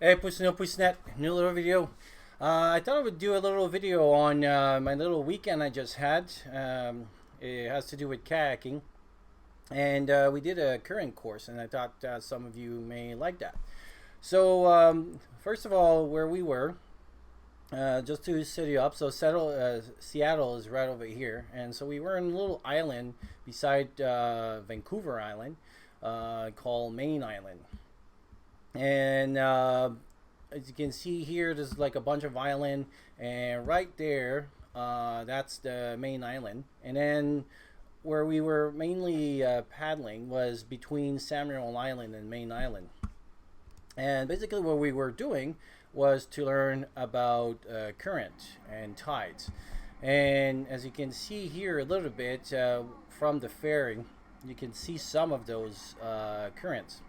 Hey, Pusnet, new little video. I thought I would do a little video on my little weekend I just had. It has to do with kayaking, and we did a current course, and I thought some of you may like that. So, first of all, where we were, just to set you up, so Seattle is right over here, and so we were in a little island beside Vancouver Island called Main Island. And as you can see here, there's like a bunch of island, and right there, that's the main island. And then where we were mainly paddling was between Samuel Island and Main Island. And basically, what we were doing was to learn about current and tides. And as you can see here a little bit from the ferry, you can see some of those currents.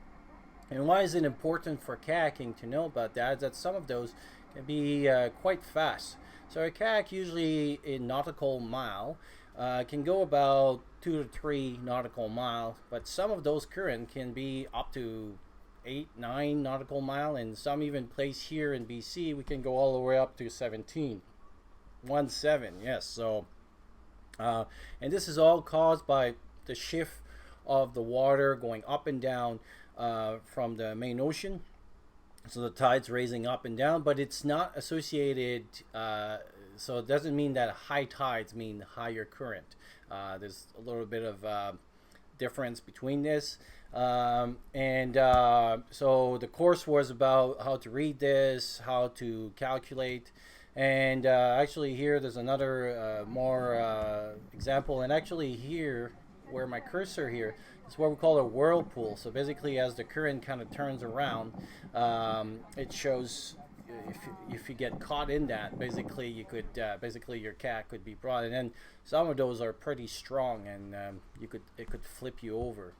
And why is it important for kayaking to know about that? Is that some of those can be quite fast. So a kayak, usually in nautical mile, can go about 2 to 3 nautical miles, but some of those current can be up to 8, 9 nautical mile, and some even place here in BC we can go all the way up to 17, 1 7. Yes. So, and this is all caused by the shift of the water going up and down from the main ocean. So the tide's raising up and down, but it's not associated. So it doesn't mean that high tides mean higher current. There's a little bit of difference between this. So the course was about how to read this, how to calculate. And actually here there's another more example. And actually here, where my cursor here, is what we call a whirlpool. So basically, as the current kind of turns around, it shows if you get caught in that, basically you could basically your cat could be brought. And then some of those are pretty strong, and it could flip you over.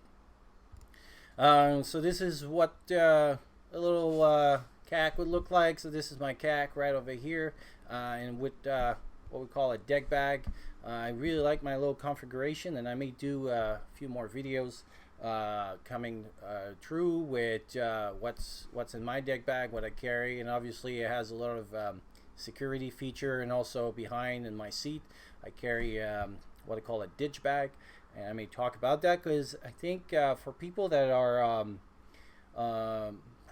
So this is what a little kayak would look like. So this is my kayak right over here, and with what we call a deck bag. I really like my little configuration, and I may do a few more videos coming through with what's in my deck bag, what I carry. And obviously it has a lot of security feature, and also behind in my seat I carry what I call a ditch bag, and I may talk about that because I think for people that are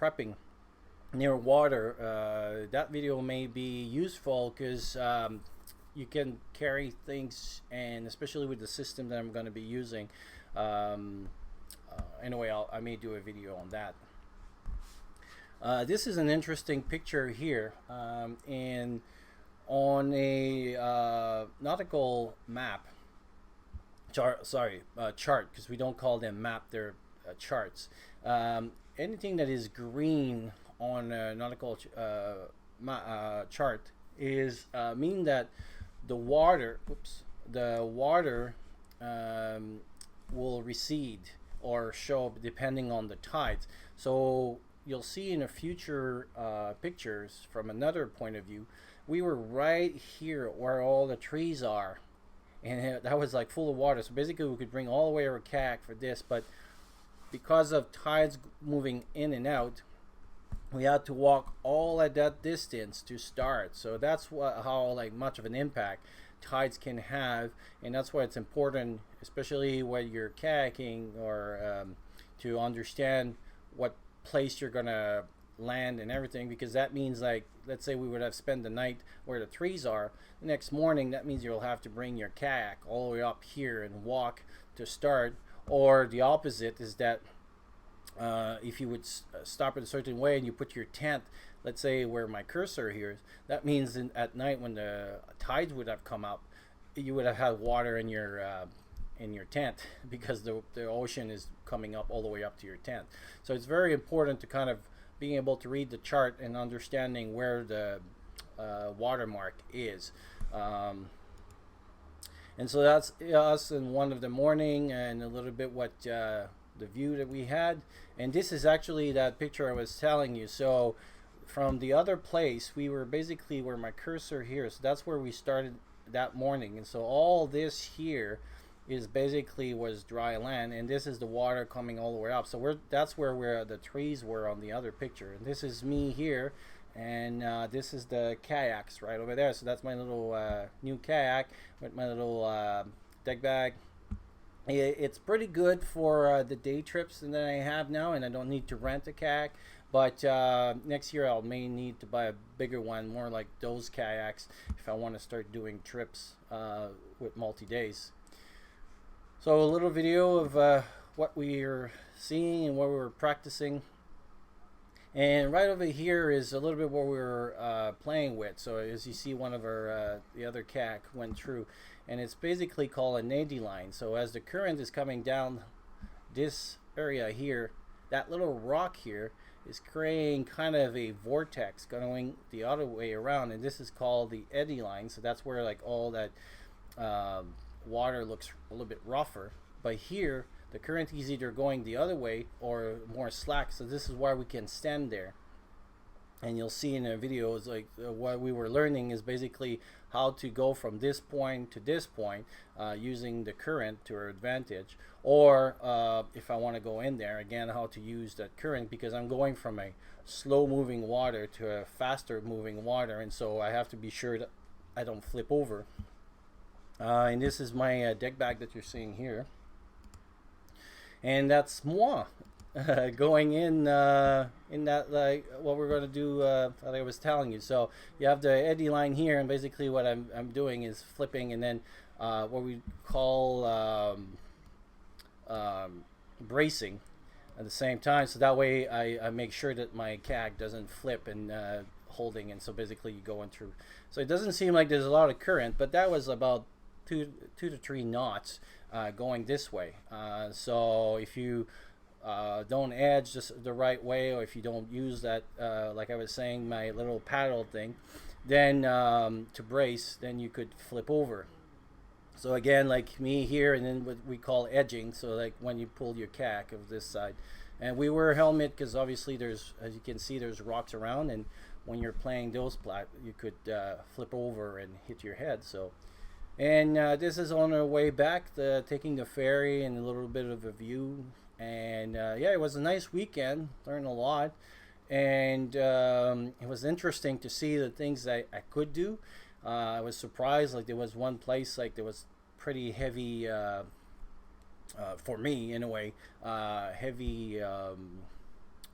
prepping near water, that video may be useful because you can carry things, and especially with the system that I'm going to be using. Anyway, I may do a video on that. This is an interesting picture here, and on a nautical map chart, because we don't call them map, they're charts. Anything that is green on a nautical chart is mean that the water will recede or show up depending on the tides. So you'll see in the future pictures from another point of view, we were right here where all the trees are, and that was like full of water. So basically we could bring all the way our kayak for this, but because of tides moving in and out, we had to walk all at that distance to start. So that's how like much of an impact tides can have, and that's why it's important, especially when you're kayaking, or to understand what place you're gonna land and everything, because that means, like, let's say we would have spent the night where the trees are. The next morning, that means you'll have to bring your kayak all the way up here and walk to start. Or the opposite is that if you would stop it a certain way and you put your tent, let's say where my cursor here is, that means at night when the tides would have come up, you would have had water in your tent because the ocean is coming up all the way up to your tent. So it's very important to kind of being able to read the chart and understanding where the watermark is. And so that's us in one of the morning, and a little bit what the view that we had. And this is actually that picture I was telling you. So from the other place, we were basically where my cursor here, so that's where we started that morning. And so all this here is basically was dry land, and this is the water coming all the way up. So that's where the trees were on the other picture, and this is me here, and this is the kayaks right over there. So that's my little new kayak with my little deck bag. It's pretty good for the day trips that I have now, and I don't need to rent a kayak. But next year I may need to buy a bigger one, more like those kayaks, if I want to start doing trips with multi-days. So a little video of what we are seeing and what we're practicing. And right over here is a little bit what we were playing with. So as you see, one of our the other kayak went through, and it's basically called an eddy line. So as the current is coming down this area here, that little rock here is creating kind of a vortex going the other way around, and this is called the eddy line. So that's where like all that water looks a little bit rougher, but here the current is either going the other way or more slack. So this is why we can stand there, and you'll see in the videos like what we were learning is basically how to go from this point to this point using the current to our advantage, or if I want to go in there again, how to use that current, because I'm going from a slow moving water to a faster moving water, and so I have to be sure that I don't flip over. And this is my deck bag that you're seeing here, and that's moi going in that, like what we're going to do that I was telling you. So you have the eddy line here, and basically what I'm doing is flipping, and then what we call bracing at the same time, so that way I make sure that my kayak doesn't flip and holding, and so basically you go in through. So it doesn't seem like there's a lot of current, but that was about 2 to 3 knots going this way. So if you don't edge just the right way, or if you don't use that, like I was saying, my little paddle thing, then to brace, then you could flip over. So again, like me here, and then what we call edging, so like when you pull your kayak of this side. And we wear a helmet because obviously there's, as you can see, there's rocks around, and when you're playing those you could flip over and hit your head. So, and this is on our way back, taking the ferry and a little bit of a view. And yeah, it was a nice weekend, learned a lot, and it was interesting to see the things that I could do. I was surprised, like there was one place like there was pretty heavy for me in a way, heavy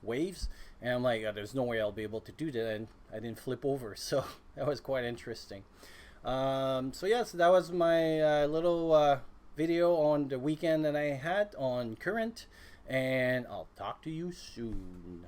waves, and I'm like, there's no way I'll be able to do that, and I didn't flip over. So that was quite interesting. So yeah, so that was my little video on the weekend that I had on current, and I'll talk to you soon.